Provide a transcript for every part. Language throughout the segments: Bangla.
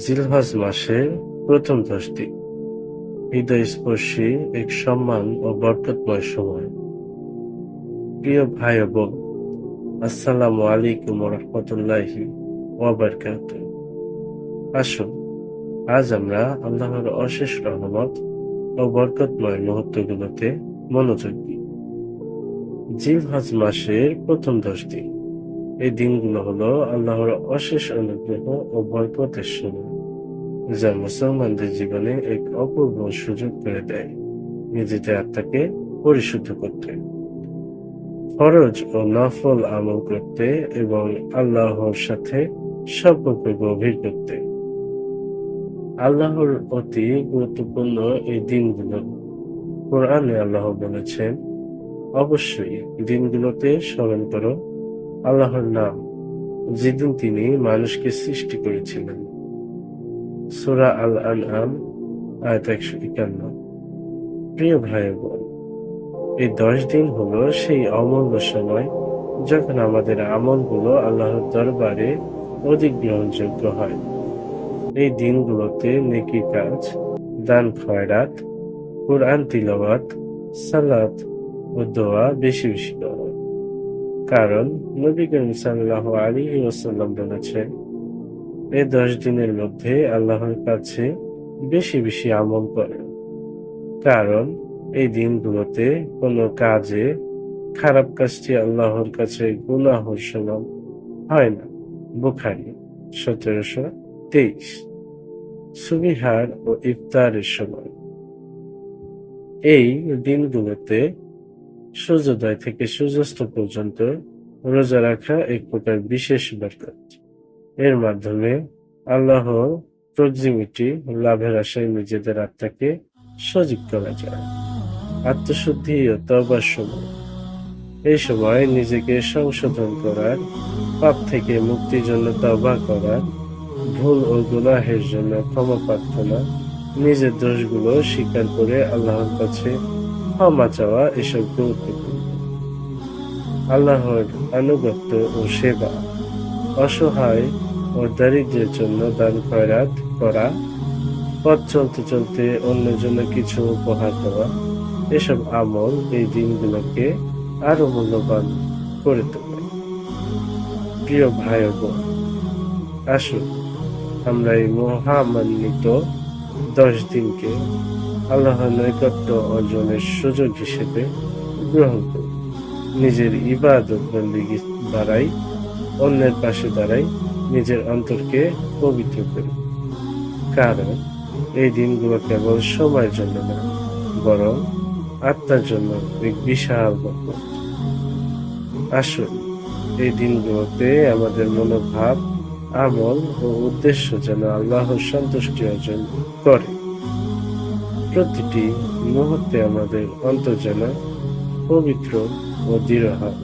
জিলহজ মাসের প্রথম 10 দিন হৃদয়স্পর্শী এক সম্মান ও বরকতময় সময়। প্রিয় ভাই ও বোন, আসসালামু আলাইকুম ওয়া রাহমাতুল্লাহি ওয়া বারাকাতুহু। আসুন আজ আমরা আল্লাহর অশেষ রহমত ও বরকতময় মুহূর্তগুলোতে মনোযোগ দিই। জিলহজ মাসের প্রথম 10 দিন, এই দিনগুলো হলো আল্লাহর অশেষ অনুগ্রহ ও বরকতের সময়, যা মুসলমানদের জীবনে এক অপূর্ব সুযোগ করে দেয় নিজেদের আত্মাকে পরিশুদ্ধ করতে, ফরজ ও নফল আমল করতে এবং আল্লাহর সাথে সম্পর্ক গভীর করতে। আল্লাহর অতি গুরুত্বপূর্ণ এই দিনগুলো কোরআনে আল্লাহ বলেছেন, অবশ্যই দিনগুলোতে স্মরণ করো আল্লাহর নাম, যেদিন তিনি মানুষকে সৃষ্টি করেছিলেন। সূরা আল-আনআম আয়াত 151। প্রিয় ভাই বোন, এই 10 দিন হলো সেই অমূল্য সময় যখন আমাদের আমলগুলো আল্লাহর দরবারে অধিক গ্রহণযোগ্য হয়। এই দিনগুলোতে নেকি কাজ, দান খয়রাত, কুরআন তিলাওয়াত, সালাত ও দোয়া বেশি বেশি করো। কারণ নবী করিম সাল্লাল্লাহু আলাইহি ওয়াসাল্লাম বলেছেন, এই 10 দিনের মধ্যে আল্লাহর কাছে বেশি বেশি আমল করো। কারণ এই দিনগুলোতে কোনো কাজে খারাপ কাজটি আল্লাহর কাছে গুনাহর সমান হয় না। বুখারী 1723। সুবিহার ও ইফতারের সময়, এই দিনগুলোতে সূর্যোদয় থেকে সূর্যাস্ত পর্যন্ত রোজা রাখা এক প্রকার বিশেষ বরকত। এর মাধ্যমে আল্লাহ প্রক্সিমিটি লাভের আশায় নিজেদের আত্মাকে সজীব করা যায়। আত্মশুদ্ধি ও তওবার সময়, এই সময় নিজেকে সংশোধন করার, পাপ থেকে মুক্তির জন্য তওবা করার, ভুল ও গুনাহের জন্য ক্ষমা প্রার্থনা, নিজের দোষগুলো স্বীকার করে আল্লাহর কাছে ক্ষমা চাওয়া এসব গুরুত্বপূর্ণ। আল্লাহর আনুগত্য ও সেবা, অসহায় ও দারিদ্রের জন্য দান খয়রাত করা, পথ চলতে চলতে অন্যের জন্য কিছু উপহার দেওয়া, এসব আমল এই দিনগুলোকে আরো মূল্যবান করে তোলে। প্রিয় ভাই ও বোন, আসুন আমরা এই মহামান্বিত 10 দিনকে আল্লাহর নৈকট্য অর্জনের সুযোগ হিসেবে গ্রহণ করি। নিজের ইবাদত বন্দেগী দ্বারাই, অন্যের পাশে দাঁড়াই, নিজের অন্তরকে পবিত্র করি। কারণ এই দিনগুলো কেবল সময়ের জন্য না, বরং আত্মার জন্য এক বিশাল বরকত। আসুন এই দিনগুলোতে আমাদের মনোভাব, আমল ও উদ্দেশ্য যেন আল্লাহর সন্তুষ্টি অর্জন করে। প্রতিটি মুহূর্তে আমাদের অন্তর যেন পবিত্র ও দৃঢ় হয়।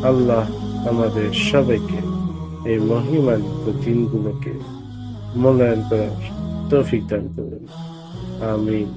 আল্লাহ আমাদের সবাইকে এই মহিমান্বিত দিনগুলোকে মূল্যায়ন করার তৌফিক দান করুন। আমিন।